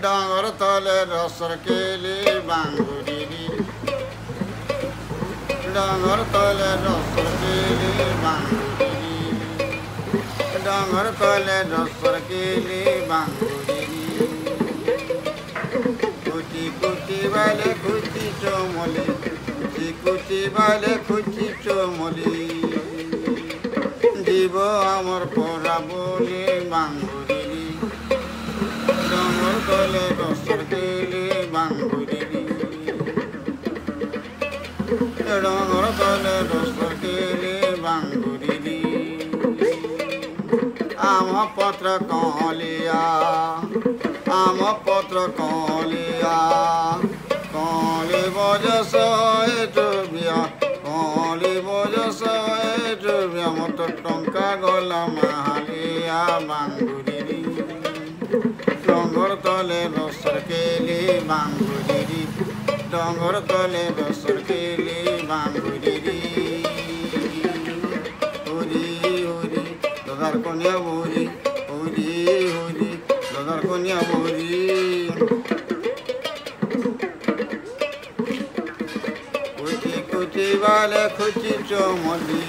ডাঙর তলে রসর কেলি বাঙ্গুরি ডাঙর তলে রসর কেলি বাঙ্গুরি ডাঙর তলে রসর কেলি বাঙ্গুরি কুচি কুচি বালে কুচি চমলি কুচি কুচি বালে কুচি চমলি জীব আমার পরা বলে বাঙ্গুরি ডাঙর তলে রসর কেলি বাঙ্গুরি ডাঙর তলে রসর কেলি বাঙ্গুরি আম পত্র কলিয়া আম পত্র কলিয়া কলি বজস এটুবিয়া কলি বজস এটুবিয়া মত টঙ্কা গলা মাহালিয়া বাঙ্গুরি ডঙ্গর তলে রসর কেলি বাঙ্গুরি ডঙ্গর তলে রসর কেলি বাঙ্গুরি হরি হরি দাদার কন্যা বুড়ি হরি হরি দাদার কন্যা বুড়ি কুচি কুচি বালে খুচি চমলি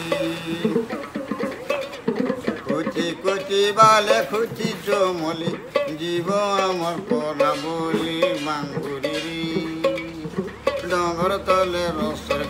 কুচি কুচি বালে খুচি চমলি জীব আমার পরা বলি বাঙ্গুরি ডঙ্গর তলে রসর